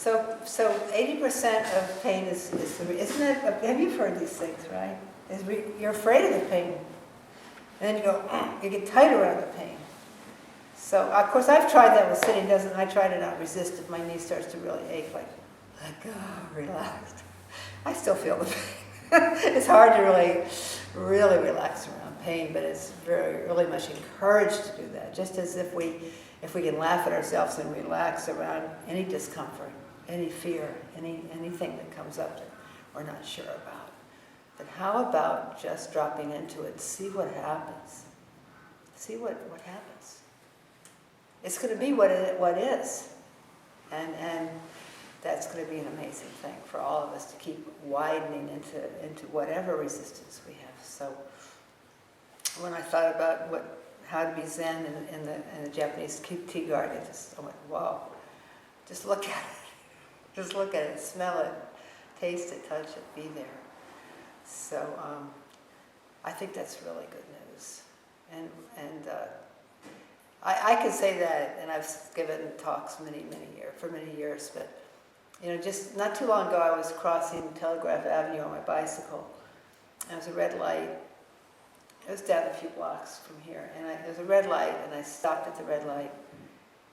So 80% of pain is isn't it? Have you heard these things, right? You're afraid of the pain, and then you go, you get tight around the pain. So of course I've tried that with sitting. I try to not resist if my knee starts to really ache. Like, let go, relax. I still feel the pain. It's hard to really relax around pain, but it's really much encouraged to do that. Just as if we can laugh at ourselves and relax around any discomfort, any fear, anything that comes up that we're not sure about. But how about just dropping into it, see what happens. See what happens. It's going to be what is. And that's going to be an amazing thing for all of us to keep widening into whatever resistance we have. So when I thought about how to be Zen in the Japanese tea garden, I went, wow, just look at it. Just look at it, smell it, taste it, touch it, be there. So I think that's really good news. And I could say that, and I've given talks for many years, but just not too long ago I was crossing Telegraph Avenue on my bicycle. And there was a red light. It was down a few blocks from here, and there was a red light, and I stopped at the red light.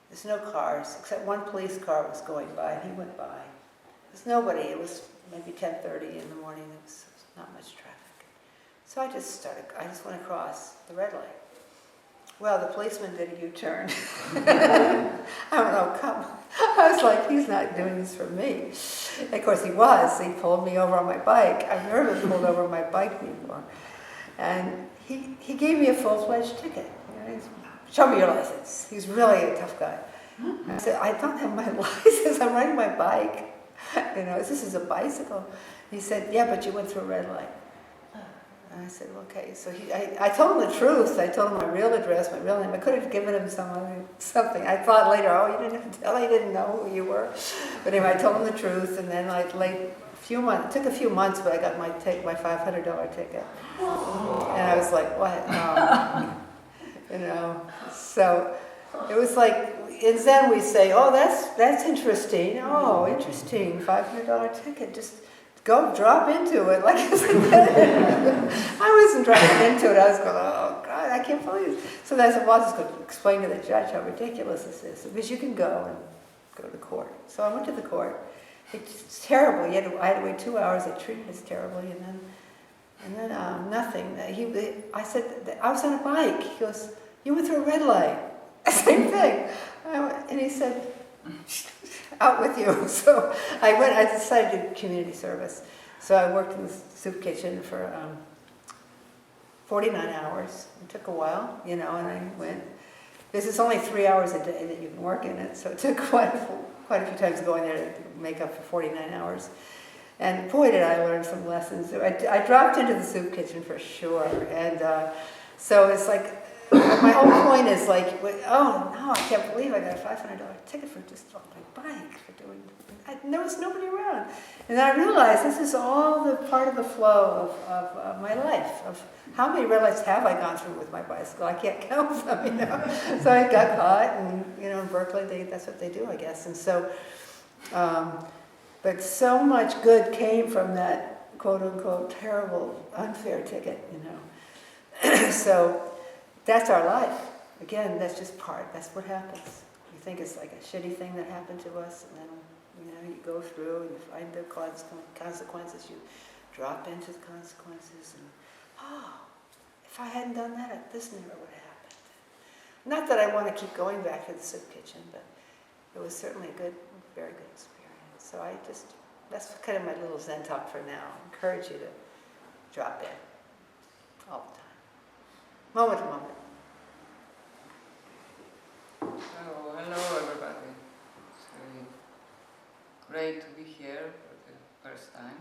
There's no cars, except one police car was going by, and he went by. There's nobody. It was maybe 10:30 in the morning. There was not much traffic. So I just went across the red light. Well, the policeman did a U-turn. I don't know, I was like, he's not doing this for me. And of course he was. He pulled me over on my bike. I've never been pulled over on my bike before. And he gave me a full-fledged ticket. Show me your license. He's really a tough guy. I said, I don't have my license. I'm riding my bike. This is a bicycle. He said, yeah, but you went through a red light. And I said, okay. So I told him the truth. I told him my real address, my real name. I could have given him something. I thought later, you didn't have to tell. He didn't know who you were. But anyway, I told him the truth. And then it took a few months, but I got my $500 ticket. And I was like, what? So it was like, in Zen we say, oh, that's interesting. Oh, interesting, $500 ticket. Just go drop into it. Like, I wasn't dropping into it. I was going, oh, God, I can't believe it. So that's what I was going to explain to the judge how ridiculous this is. Because you can go to court. So I went to the court. It's terrible. I had to wait 2 hours. They treated us terribly. And then nothing. I said, I was on a bike. He goes, you went through a red light. Same thing. And he said, out with you. So I decided to do community service. So I worked in the soup kitchen for 49 hours. It took a while, and I went. This is only 3 hours a day that you can work in it, so it took quite a few times going there to make up for 49 hours. And boy, did I learn some lessons. I dropped into the soup kitchen for sure. And so it's like, my whole point is like, oh no, I can't believe I got a $500 ticket for just on my bike for doing. There was nobody around, and then I realized this is all the part of the flow of my life. Of how many red lights have I gone through with my bicycle? I can't count them, So I got caught, and in Berkeley, that's what they do, I guess. And so, but so much good came from that quote unquote terrible, unfair ticket, So. That's our life. Again, that's just that's what happens. You think it's like a shitty thing that happened to us, and then, you go through and you find the consequences, you drop into the consequences, and, if I hadn't done that, this never would have happened. Not that I want to keep going back to the soup kitchen, but it was certainly a very good experience. So that's kind of my little Zen talk for now. I encourage you to drop in all the time. Moment to moment. Hello everybody. It's really great to be here for the first time.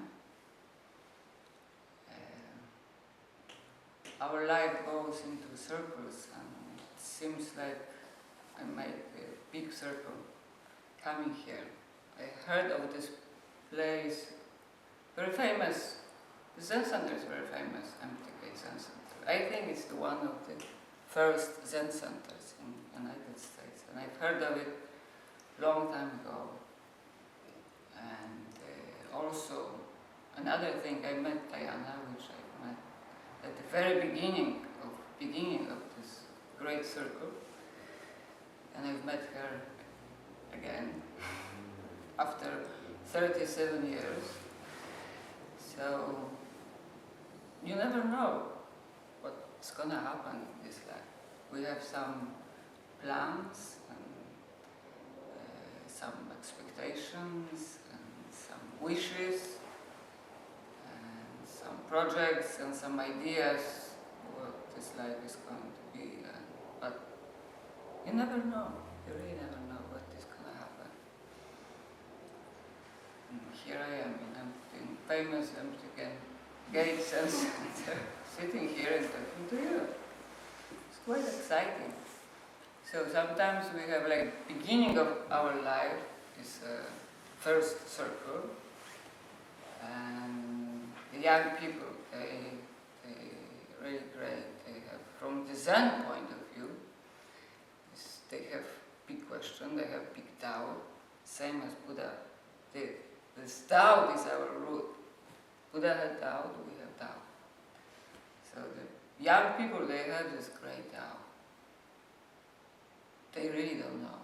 Our life goes into circles, and it seems like I made a big circle coming here. I heard of this place, very famous. The Zen Center is very famous, Empty Gate Zen Center. I think it's one of the first Zen centers in the United States, and I've heard of it long time ago. And also, another thing, I met Diana, which I met at the very beginning of this great circle, and I've met her again after 37 years. So you never know what's gonna happen in this life. We have some plans and some expectations and some wishes and some projects and some ideas what this life is going to be. But you never know. You really never know what is going to happen. And here I am in famous Empty Gate Zen Center, sitting here and talking to you. It's quite exciting. So sometimes we have like beginning of our life is first circle, and the young people, they really great. They have, from the Zen point of view, they have big question, they have big doubt, same as Buddha did. This doubt is our root. Buddha had doubt, we have doubt. So the young people, they have this great doubt. They really don't know.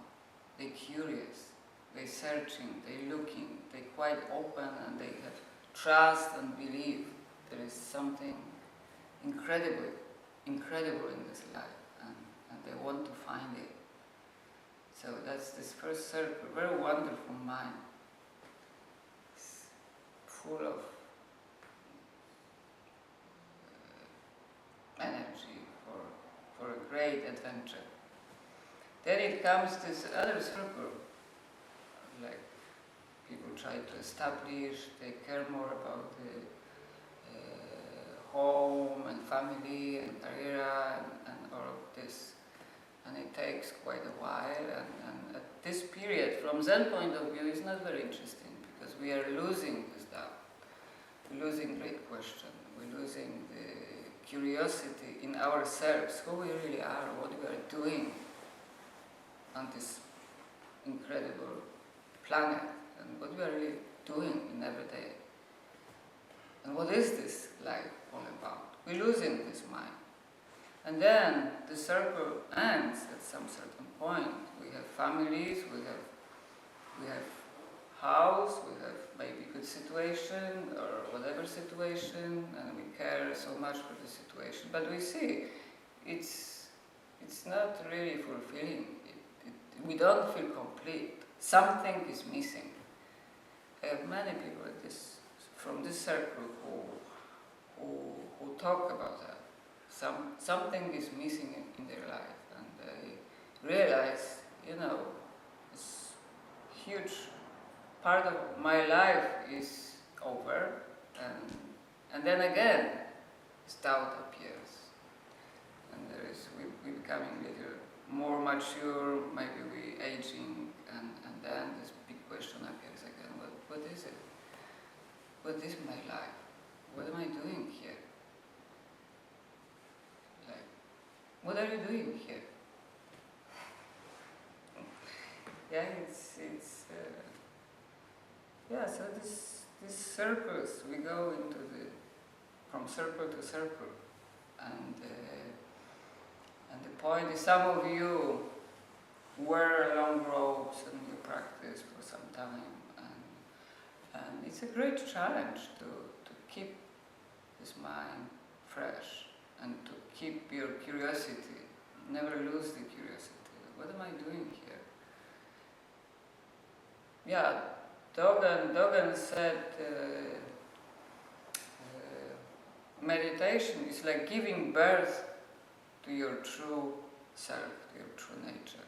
They're curious, they're searching, they're looking, they're quite open, and they have trust and belief there is something incredible in this life, and they want to find it. So that's this first circle, very wonderful mind. It's full of energy for a great adventure. Then it comes this other circle, like people try to establish, they care more about the home and family and career and all of this. And it takes quite a while, and at this period, from Zen point of view, it's not very interesting, because we are losing this doubt. We're losing great question. We're losing the curiosity in ourselves, who we really are, what we are doing on this incredible planet, and what we are really doing in every day. And what is this life all about? We're losing this mind. And then the circle ends at some certain point. We have families, we have house, we have maybe good situation or whatever situation, and we care so much for the situation. But we see it's not really fulfilling. We don't feel complete. Something is missing. I have many people from this circle who talk about that. Something is missing in their life, and they realize, this huge part of my life is over, and then again, this doubt appears, and we're becoming a little more mature, maybe we're aging, and then this big question appears again. What is it? What is my life? What am I doing here? What are you doing here? Yeah, so these circles, we go into from circle to circle, and the point is, some of you wear long robes and you practice for some time, and it's a great challenge to keep this mind fresh, and to keep your curiosity, never lose the curiosity. What am I doing here? Yeah, Dogen said meditation is like giving birth to your true self, to your true nature.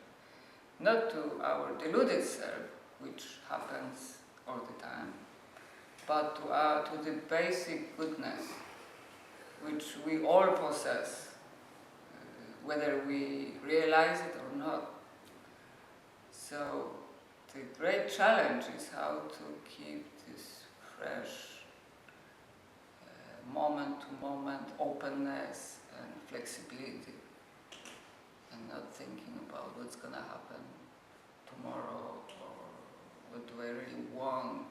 Not to our deluded self, which happens all the time, but to the basic goodness which we all possess, whether we realize it or not. So the great challenge is how to keep this fresh, moment-to-moment openness and flexibility, and not thinking about what's going to happen tomorrow, or what do I really want,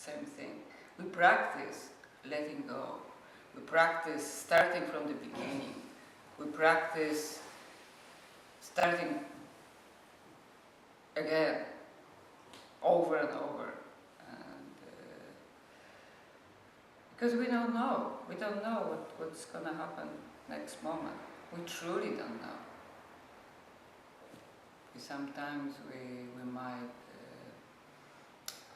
same thing. We practice letting go. We practice starting from the beginning. We practice starting again, over and over. And because we don't know. We don't know what's going to happen next moment. We truly don't know. Sometimes we might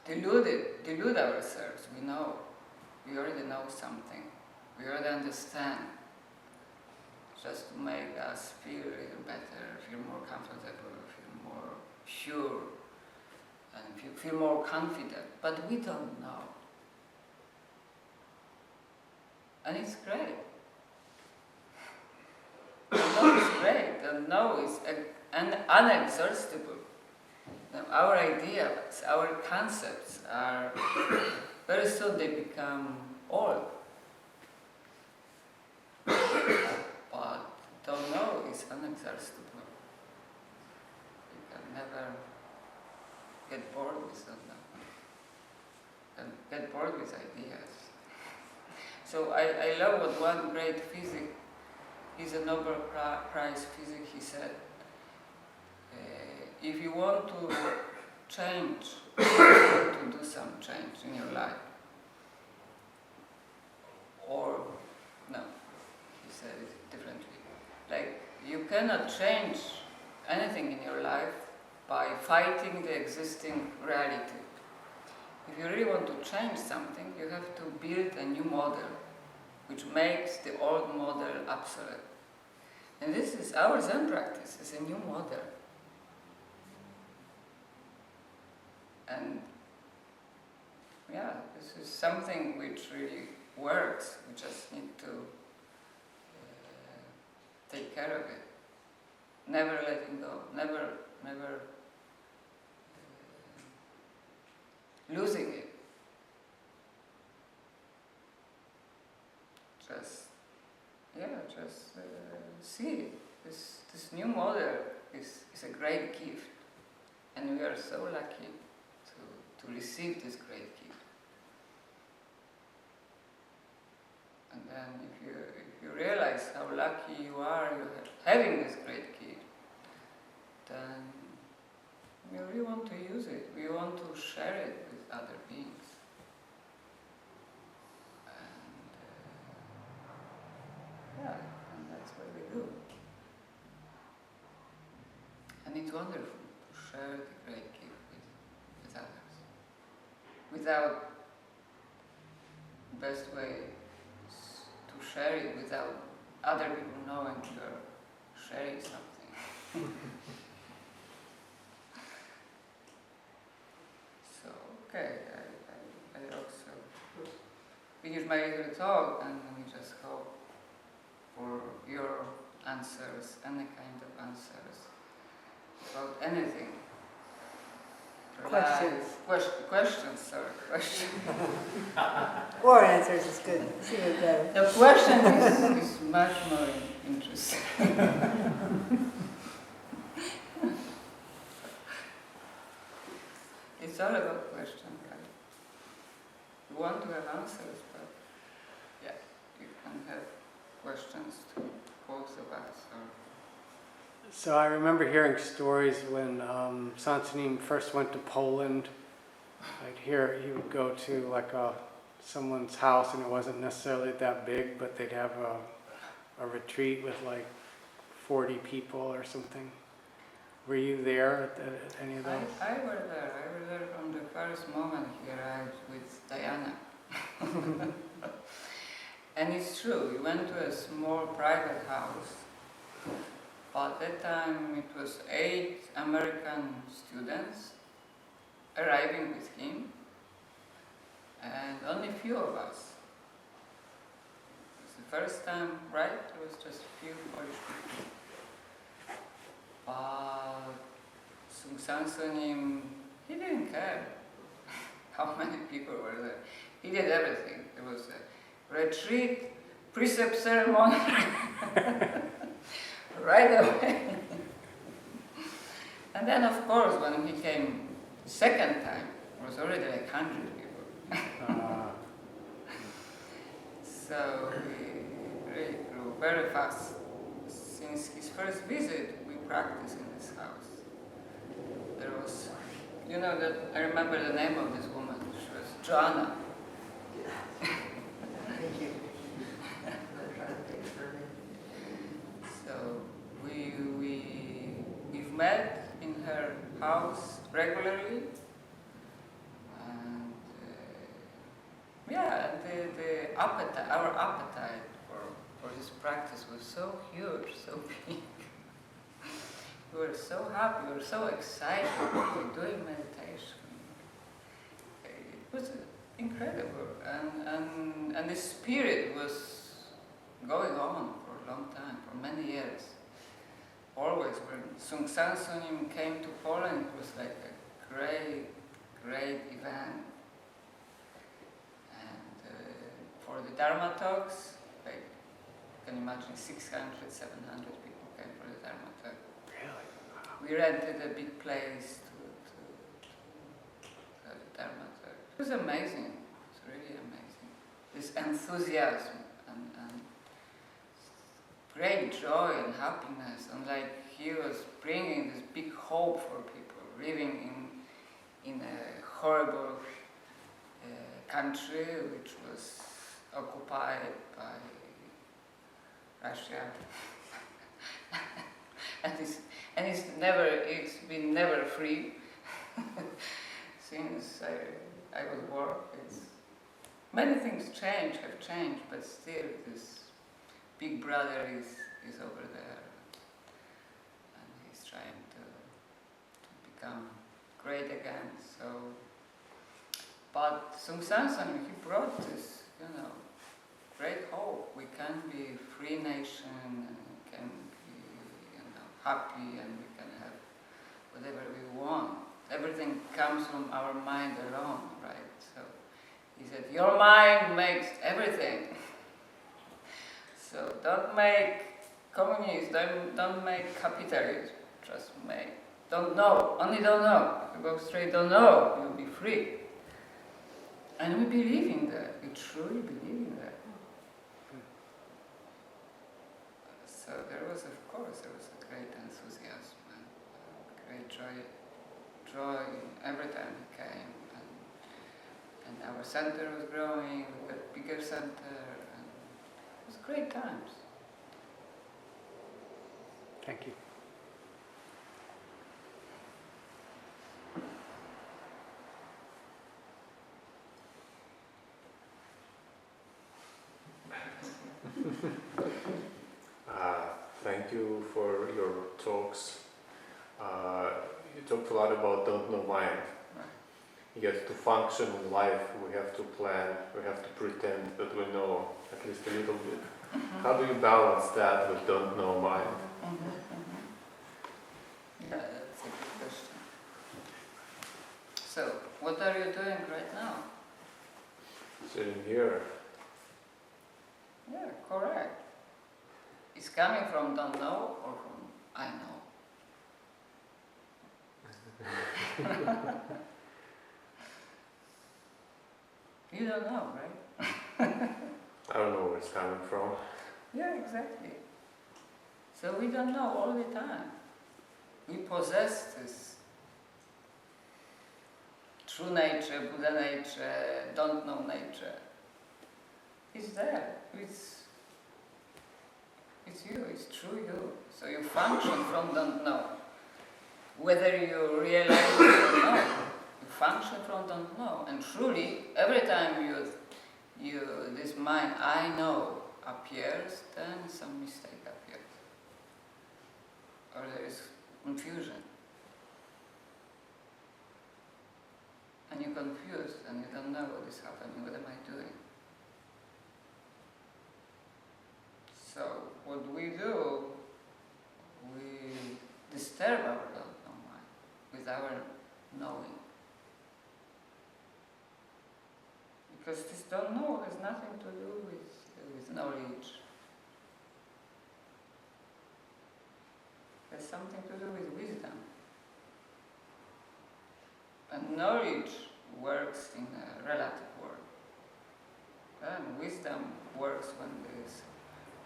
delude ourselves. We know. We already know something. We already understand. Just to make us feel a little better, feel more comfortable, feel more sure, and feel more confident. But we don't know. And it's great. The know is great. The know is unexhaustible. Our ideas, our concepts are, very soon they become old. But don't know is unexhaustible. You can never get bored with don't know. And get bored with ideas. So I love what one great physicist, he's a Nobel Prize physicist, he said, if you want to change, if you want to do some change in your life, or, no, he said it differently, like you cannot change anything in your life by fighting the existing reality. If you really want to change something, you have to build a new model which makes the old model obsolete. And this is our Zen practice, it's a new model. And yeah, this is something which really works. We just need to take care of it. Never letting go, never losing it. Just see it. This new model is a great gift. And we are so lucky to receive this great gift. And then if you realize how lucky you are having this great gift, then we really want to use it. We want to share it with other beings. And and that's what we do. And it's wonderful to share the great gift with others. Without, the best way is to share it without other people knowing you're sharing something. So, okay, I also finish my little talk and we just go for your answers, any kind of answers about anything. Questions. Questions. Or answers is good. It's even better. The question is much more interesting. It's all about questions, right? You want to have answers, but yeah, you can have questions to both of us. So I remember hearing stories when Sansanim first went to Poland. I'd hear he would go to like someone's house and it wasn't necessarily that big, but they'd have a retreat with like 40 people or something. Were you there at any of those? I was there. I was there from the first moment he arrived with Diana. And it's true, we went to a small private house. But at that time it was 8 American students arriving with him and only few of us. It was the first time, right? It was just a few Polish people. But Sansanim, he didn't care how many people were there. He did everything. There was a retreat, precept ceremony, right away. And then, of course, when he came second time, it was already like 100 people. So we really grew very fast. Since his first visit, we practiced in this house. There was, you know, that I remember the name of this woman. She was Joanna. Thank you. So we've met in her house regularly, and our appetite for this practice was so huge, so big. We were so happy, we were so excited doing meditation. It was incredible, and the spirit was going on for a long time, for many years. Always, when Soeng Hyang came to Poland, it was like a great event. And for the Dharma talks, like, you can imagine 600, 700 people came for the Dharma talk. Really? Wow. We rented a big place to have a Dharma talk. It was amazing. It was really amazing. This enthusiasm and great joy and happiness, and like he was bringing this big hope for people living in a horrible country which was occupied by Russia, and it's been never free since I was born. Many things have changed, but still this Big Brother is over there, and he's trying to become great again. So, but Soeng Hyang, he brought this, great hope. We can be a free nation, and we can be, happy, and we can have whatever we want. Everything comes from our mind alone, right? So he said, your mind makes everything. So don't make communism, don't make capitalism, just make, don't know, only don't know. If you go straight, don't know, you'll be free. And we believe in that, we truly believe in that. So there was a great enthusiasm and great joy every time he came. And our center was growing, we got a bigger center. It was great times. Thank you. Thank you for your talks. You talked a lot about don't know mind. Yet to function in life, we have to plan, we have to pretend that we know at least a little bit. How do you balance that with don't know mind? Yeah, that's a good question. So, what are you doing right now? Sitting here. Yeah, correct. It's coming from don't know or from I know? You don't know, right? I don't know where it's coming from. Yeah, exactly. So we don't know all the time. We possess this true nature, Buddha nature, don't know nature. It's there. It's you, it's true you. So you function from don't know. Whether you realize it or not, you function from don't know. And truly, every time this mind, I know, appears, then some mistake appears. Or there is confusion. And you're confused and you don't know what is happening, what am I doing? So what we do, we disturb our don't know mind with our knowing. Because this don't know has nothing to do with knowledge. It has something to do with wisdom. And knowledge works in a relative world. And wisdom works when this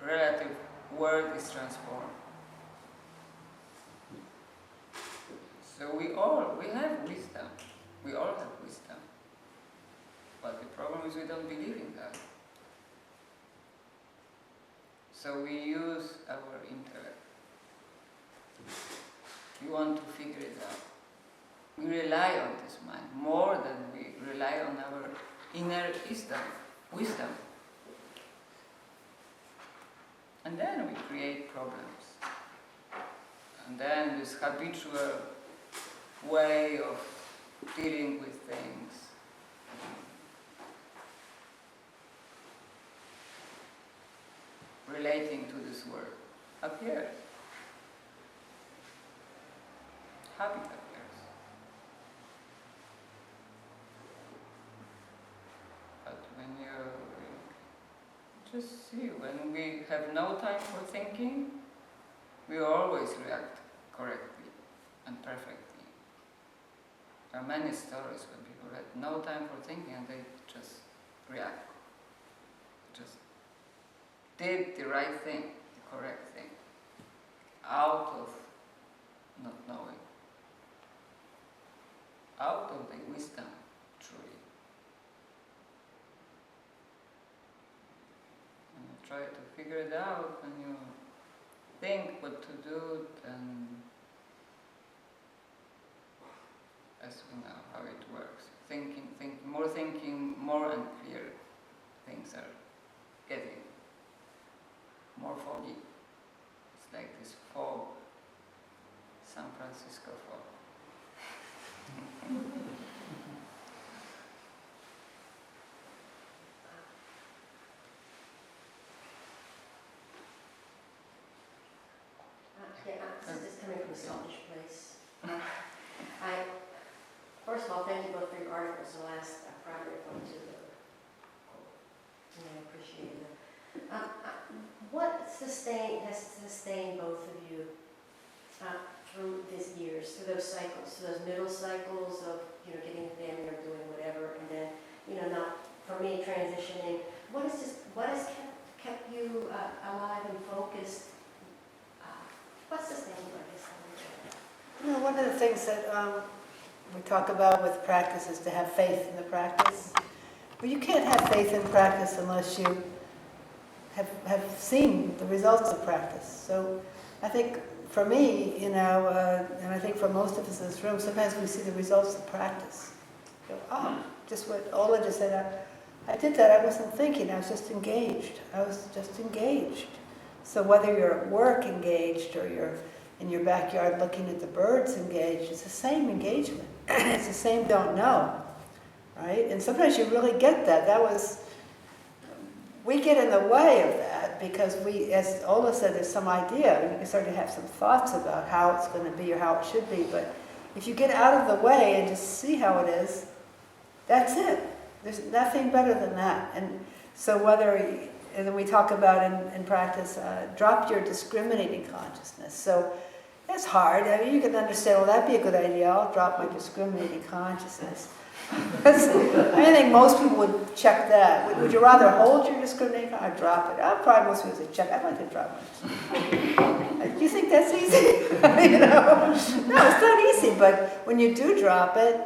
relative world is transformed. So we have wisdom. We all have wisdom. But the problem is we don't believe in that. So we use our intellect. We want to figure it out. We rely on this mind more than we rely on our inner wisdom. And then we create problems. And then this habitual way of dealing with things relating to this world appears. Habit appears. But when you just see, when we have no time for thinking, we always react correctly and perfectly. There are many stories when people had no time for thinking and they just react. Just did the right thing, the correct thing, out of not knowing, out of the wisdom, truly. And you try to figure it out when you think what to do, then as we know how it works. Thinking, more unclear things are getting more foggy. It's like this fog, San Francisco fog. This is coming from a selfish place. First of all, thank you both for your articles. The last Friday I went to I appreciate it. What has sustained both of you through these years, through those cycles, through those middle cycles of getting a family or doing whatever, and then not for me transitioning? What has kept you alive and focused? What's sustained you, I guess? One of the things that we talk about with practice is to have faith in the practice. But you can't have faith in practice unless you have seen the results of practice. So I think for me, and I think for most of us in this room, sometimes we see the results of practice. You go, just what Ola just said, I did that, I wasn't thinking, I was just engaged. So whether you're at work engaged or you're in your backyard looking at the birds engaged, it's the same engagement. It's the same don't know, right? And sometimes you really get that. We get in the way of that because we, as Ola said, there's some idea, and you can start to have some thoughts about how it's going to be or how it should be. But if you get out of the way and just see how it is, that's it. There's nothing better than that. And so and then we talk about in practice, drop your discriminating consciousness. So it's hard. I mean, you can understand, well, that'd be a good idea. I'll drop my discriminating consciousness. I think most people would check that. Would you rather hold your discriminating or drop it? Probably most people would check. I'd like to drop it. You think that's easy? No, it's not easy. But when you do drop it,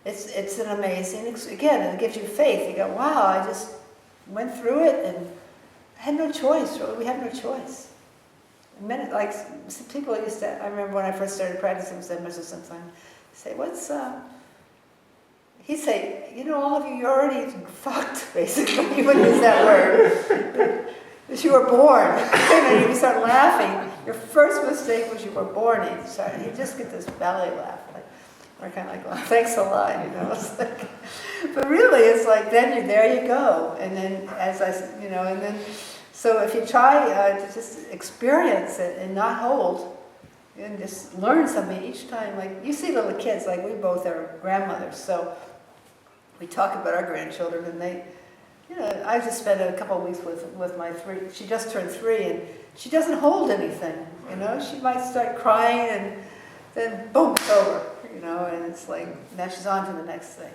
it's an amazing. Again, it gives you faith. You go, wow, I just went through it and I had no choice. Really, we have no choice. Like people used to. I remember when I first started practicing Zen Master sometimes say, he'd say, all of you, you're already fucked, basically. He wouldn't use that word. You were born. You would start laughing. Your first mistake was you were born. You just get this belly laugh. We're kind of like, well, thanks a lot, It's like, but really, it's like, there you go. And then, so if you try to just experience it and not hold, and just learn something each time. Like, you see little kids, like we both are grandmothers, so we talk about our grandchildren, and they, I just spent a couple of weeks with my 3. She just turned 3, and she doesn't hold anything, She might start crying, and then boom, it's over, and it's like, now she's on to the next thing.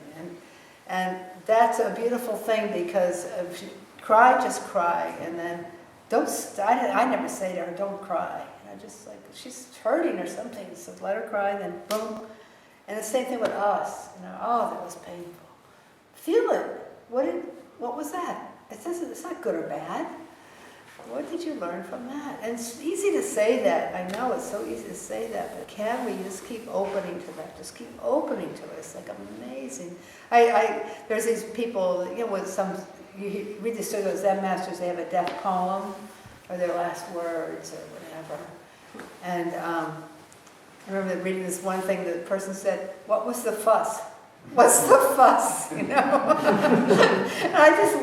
And that's a beautiful thing because if you cry, just cry. And then I never say to her, don't cry. And I just like, she's hurting or something, so let her cry, then boom. And the same thing with us. Oh, that was painful. Feel it. What was that? It's not good or bad. What did you learn from that? And it's easy to say that. I know it's so easy to say that, but can we just keep opening to that? Just keep opening to it. It's like amazing. There's these people, with you read the story of Zen masters, they have a death poem, or their last words, or whatever. And I remember reading this one thing, the person said, "What was the fuss? What's the fuss?" And I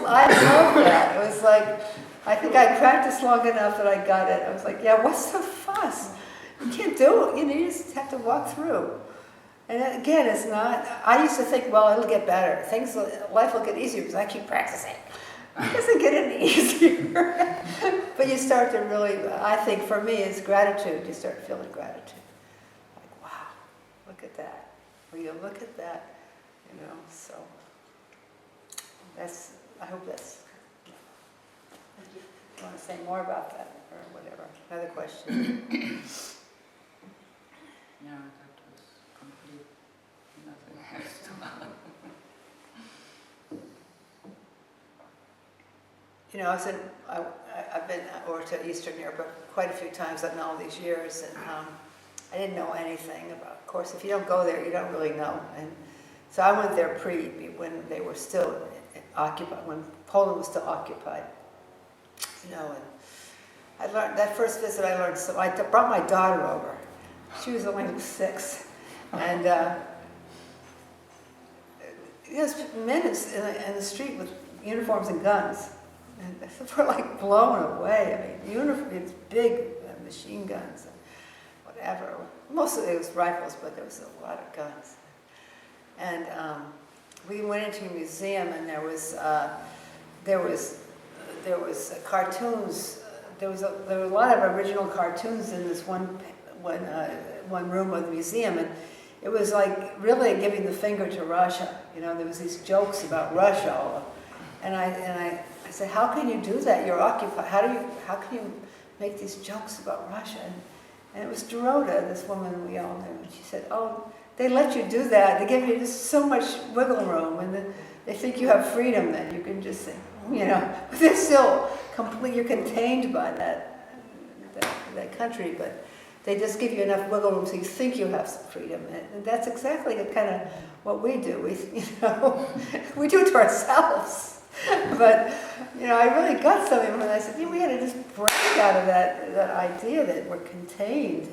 love that. It was like, I think I practiced long enough that I got it. I was like, yeah, what's the fuss? You can't do it. You just have to walk through. And again, it's not, I used to think, well, it'll get better. Life will get easier because I keep practicing. It doesn't get any easier. But you start to really, I think for me, it's gratitude. You start feeling gratitude. Like, wow, look at that. Will you look at that? So I hope that's, you want to say more about that or whatever? Another question? Yeah, that was complete. Nothing else to I've been over to Eastern Europe quite a few times in all these years, and I didn't know anything about. Of course, if you don't go there, you don't really know. And so I went there when they were still occupied, when Poland was still occupied. And I learned that first visit. I learned so. I brought my daughter over. She was only 6, and there's men in the street with uniforms and guns, and we're like blown away. I mean, it's big machine guns and whatever. Mostly it was rifles, but there was a lot of guns. And we went into a museum, and there was cartoons. There were a lot of original cartoons in this one room of the museum, and it was like really giving the finger to Russia. There was these jokes about Russia, and I said, how can you do that? You're occupied. How can you make these jokes about Russia? And it was Dorota, this woman we all knew, and she said, oh, they let you do that. They give you just so much wiggle room, and they think you have freedom. Then you can just say, but they're still you're contained by that country, but they just give you enough wiggle room so you think you have some freedom. And that's exactly kind of what we do. We do it to ourselves. But, I really got something when I said, we had to just break out of that idea that we're contained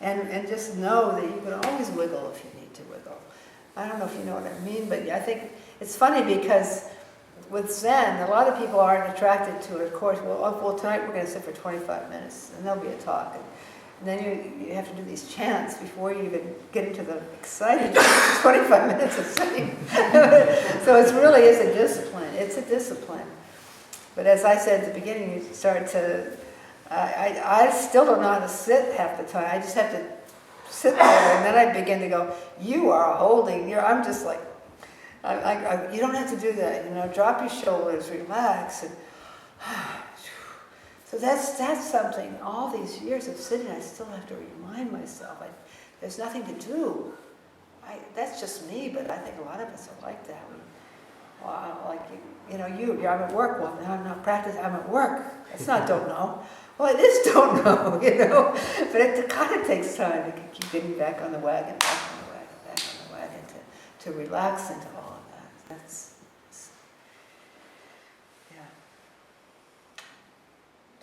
and just know that you can always wiggle if you need to wiggle. I don't know if you know what I mean, but I think it's funny because with Zen, a lot of people aren't attracted to it. Of course, well, tonight we're going to sit for 25 minutes, and there'll be a talk. And then you have to do these chants before you even get into the exciting 25 minutes of sitting. So it really is a discipline. It's a discipline. But as I said at the beginning, you start to... I still don't know how to sit half the time. I just have to sit there, and then I begin to go, you are holding... I'm just like... you don't have to do that, drop your shoulders, relax, and so that's something. All these years of sitting, I still have to remind myself. There's nothing to do. That's just me, but I think a lot of us are like that. You're at work. Well, now I'm not practicing. I'm at work. It's not don't know. Well, it is don't know, But it kind of takes time to keep getting back on the wagon, back on the wagon, to relax into all of that.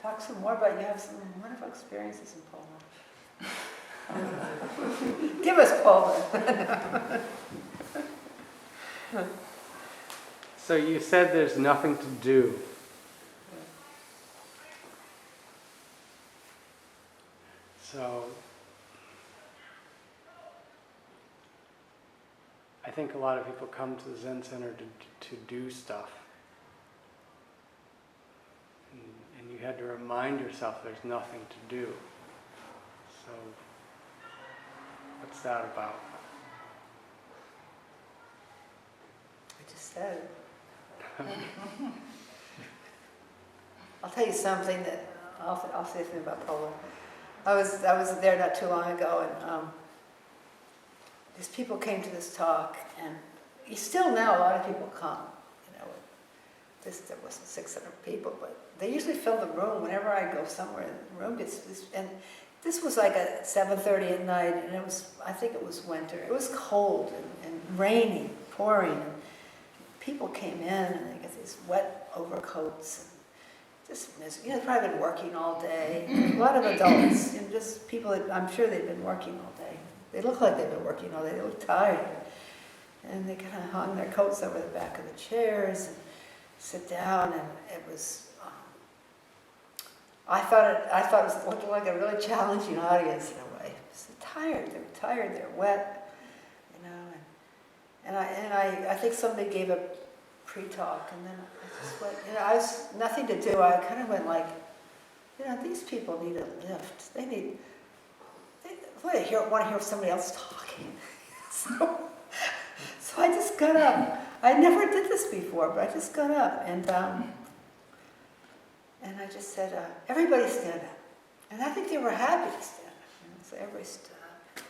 Talk some more about, you have some wonderful experiences in Poland. Give us Poland. So you said there's nothing to do. So I think a lot of people come to the Zen Center to do stuff. And you had to remind yourself there's nothing to do. So what's that about? said. I'll tell you something that I'll say something about Poland. I was there not too long ago, and these people came to this talk, and still now a lot of people come. You know, there wasn't 600 people, but they usually fill the room whenever I go somewhere. The room gets and this was like at 7:30 at night, and I think it was winter. It was cold and rainy, pouring, and people came in and they got these wet overcoats. They've probably been working all day. A lot of adults, and just people that I'm sure they've been working all day. They look like they've been working all day. They look tired. And they kind of hung their coats over the back of the chairs and sit down, and it was, I thought it looked like a really challenging audience in a way. They're tired, they're wet, you know, and I think somebody gave a pre-talk, and then I just went, you know, I was nothing to do. I kind of went like, you know, these people need a lift. They want to hear somebody else talking. So I just got up. I never did this before, but I just got up and I just said, everybody stand up. And I think they were happy to stand up. You know, so everybody stood up.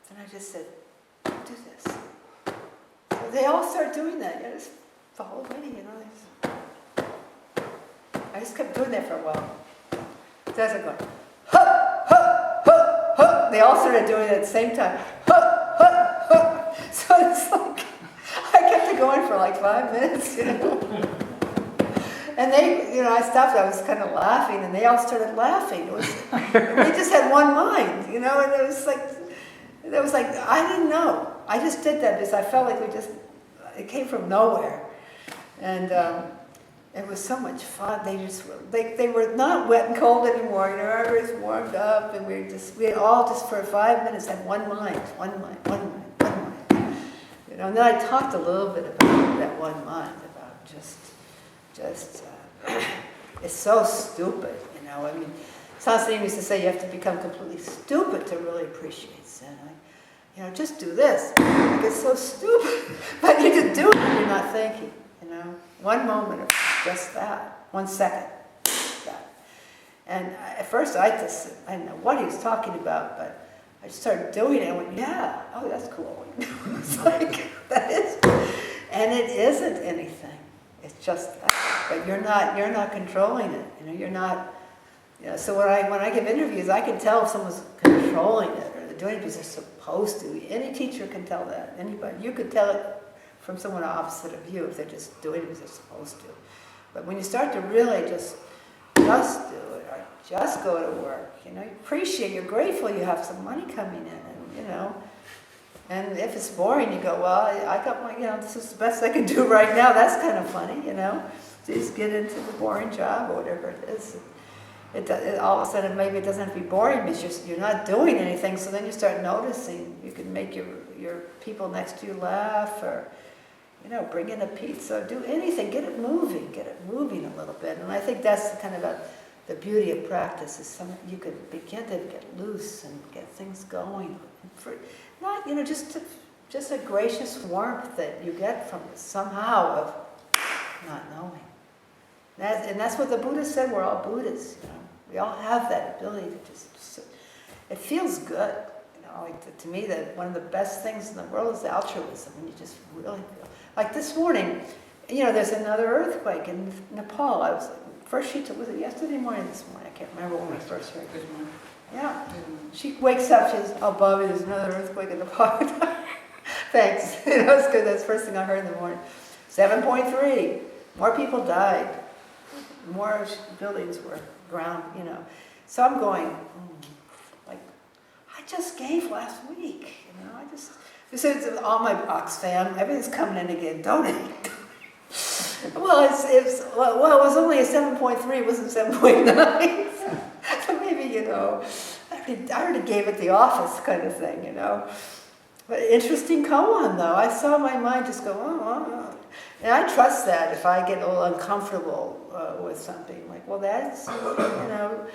And I just said, do this. So they all started doing that. You know, just follow me, you know. I just kept doing that for a while. So I was going, huh, huh, huh, huh. They all started doing it at the same time. Huh, huh, huh. So it's like, I kept it going for like 5 minutes, you know. And they, you know, I stopped, I was kind of laughing, and they all started laughing. It was, we just had one mind, you know, and it was like, I didn't know. I just did that because I felt like it came from nowhere. And it was so much fun. They were not wet and cold anymore, you know, everybody's warmed up, and we all just for 5 minutes had one mind. You know, and then I talked a little bit about that one mind, about just it's so stupid, you know. I mean, Sansanim used to say you have to become completely stupid to really appreciate Zen. You know, just do this. Like, it's so stupid, but you just do it and you're not thinking, you know. One moment of just that, 1 second, that. And at first I didn't know what he was talking about, but I just started doing it and I went, yeah, oh, that's cool. It's like, that is, and it isn't anything. It's just that. But you're not controlling it. You know, you're not. You know, so when I give interviews, I can tell if someone's controlling it or they're doing it because they're supposed to. Any teacher can tell that. Anybody, you could tell it from someone opposite of you if they're just doing it because they're supposed to. But when you start to really just do it or just go to work, you know, you appreciate, you're grateful you have some money coming in, and you know. And if it's boring, you go, well, I got my, you know, this is the best I can do right now. That's kind of funny, you know. Just get into the boring job or whatever it is. All of a sudden, maybe it doesn't have to be boring because you're not doing anything. So then you start noticing. You can make your people next to you laugh, or, you know, bring in a pizza, do anything. Get it moving a little bit. And I think that's kind of the beauty of practice is you can begin to get loose and get things going. Not, you know, just a gracious warmth that you get from somehow of not knowing. And that's what the Buddha said, we're all Buddhas, you know. We all have that ability to just it feels good. You know, like to me, one of the best things in the world is altruism, when you just really feel. Like this morning, you know, there's another earthquake in Nepal. Was it yesterday morning, this morning? I can't remember when we first heard it. Yeah. She wakes up, she says, oh, Bobby, there's another earthquake in Nepal. Thanks. You know, it's good. That's the first thing I heard in the morning. 7.3. More people died. More buildings were ground, you know. So I'm going, like, I just gave last week, you know. It's all my Oxfam, everything's coming in again, donate. Well, it was only a 7.3, it wasn't 7.9. So maybe, you know, I already gave it the office kind of thing, you know. But interesting koan, though. I saw my mind just go, oh. And I trust that if I get a little uncomfortable with something, like, well, that's, you know,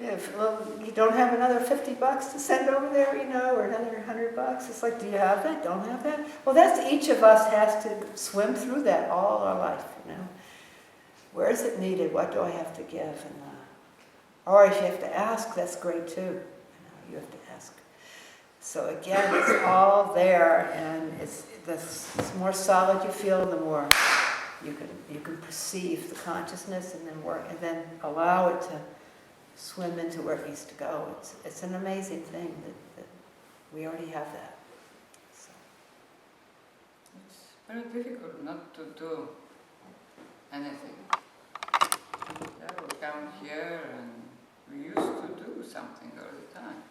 Yeah, well, you don't have another $50 to send over there, or another $100. It's like, do you have that? Don't have that? Well, that's each of us has to swim through that all our life, Where is it needed? What do I have to give? Or if you have to ask, that's great too. You have to ask. So again, it's all there, and the more solid you feel, the more you can perceive the consciousness, and then work, and then allow it to swim into where it needs to go. It's an amazing thing that we already have that. So. It's very difficult not to do anything. Yeah, we come here and we used to do something all the time.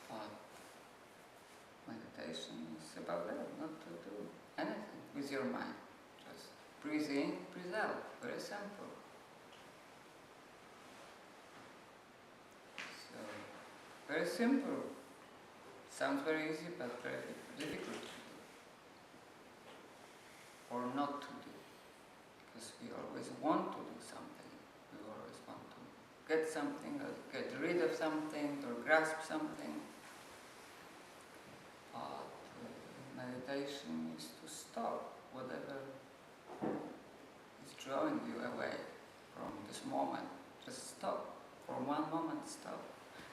But meditation is about that, not to do anything with your mind. Just breathe in, breathe out. Very simple. So, very simple. Sounds very easy, but very difficult to do. Or not to do. Because we always want to do something. We always want to get something, or get rid of something, or grasp something. But meditation is to stop whatever is drawing you away from this moment. Just stop. For one moment, stop.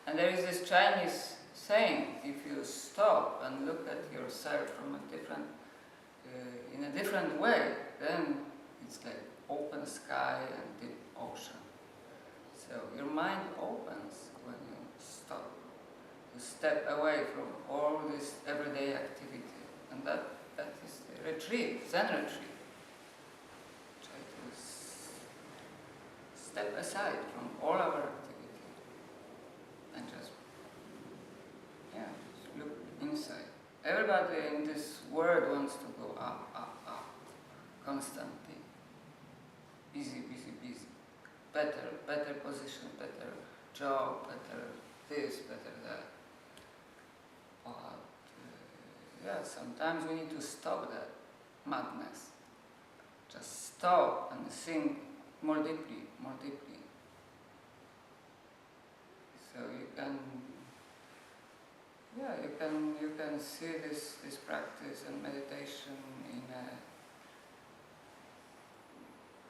And there is this Chinese saying, if you stop and look at yourself from in a different way, then it's like open sky and deep ocean. So your mind opens when you stop. You step away from all this everyday activity. And that is the retreat, Zen retreat. Try to step aside from all our activity and just look inside. Everybody in this world wants to go up, up, up, constantly. Busy, busy, busy. Better position, better job, better this, better that. But sometimes we need to stop that madness. Just stop and think more deeply, more deeply. So you can see this practice and meditation in an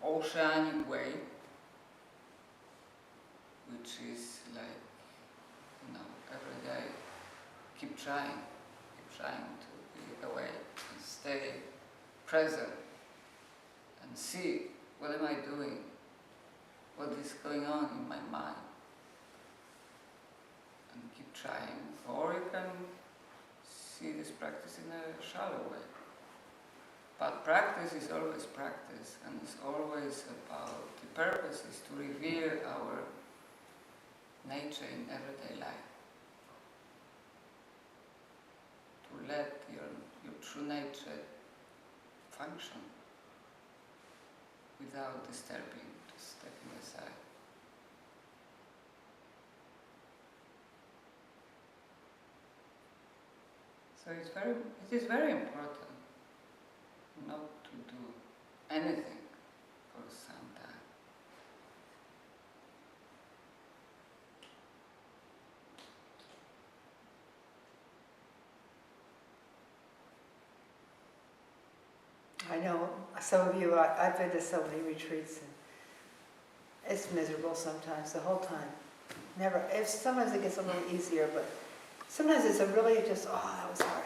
oceanic way, which is like, every day, keep trying to be awake and stay present and see what am I doing, what is going on in my mind, and keep trying. Or you can see this practice in a shallow way. But practice is always practice, and it's always about, the purpose is to reveal our nature in everyday life. To let your true nature function without disturbing, just stepping aside. So it is very important not to do anything for some time. I know some of you, I've been to so many retreats, and it's miserable sometimes, the whole time. Sometimes it gets a little easier, but sometimes it's that was hard.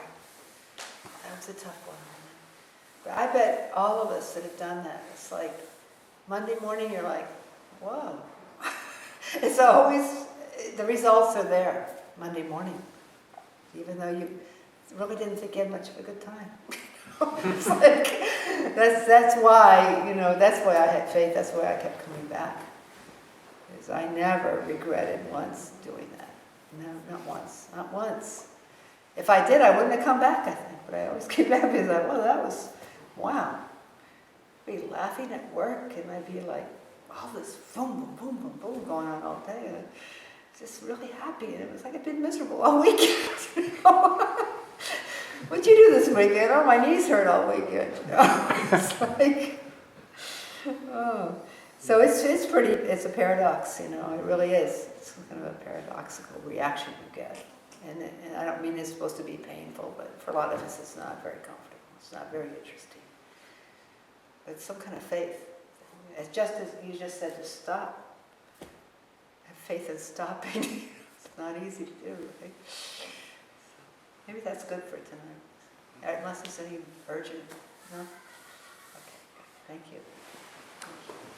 That was a tough one. But I bet all of us that have done that, it's like Monday morning you're like, whoa. It's always, the results are there Monday morning, even though you really didn't think you had much of a good time. It's like, that's why, that's why I had faith, that's why I kept coming back. Because I never regretted once doing that. No, not once. If I did, I wouldn't have come back, I think. But I always came back because wow. I'd be laughing at work, and I'd be like, all this boom, boom, boom, boom, boom going on all day. And just really happy. And it was like I'd been miserable all weekend. What'd you do this weekend? Oh, my knees hurt all weekend. It's like, oh. So it's pretty, it's a paradox, you know, it really is. It's kind of a paradoxical reaction you get. And I don't mean it's supposed to be painful, but for a lot of us it's not very comfortable. It's not very interesting. But it's some kind of faith. It's just as you just said, to stop. Have faith in stopping. It's not easy to do, right? So maybe that's good for tonight. Unless there's any urgent, no? Okay, thank you. Thank you.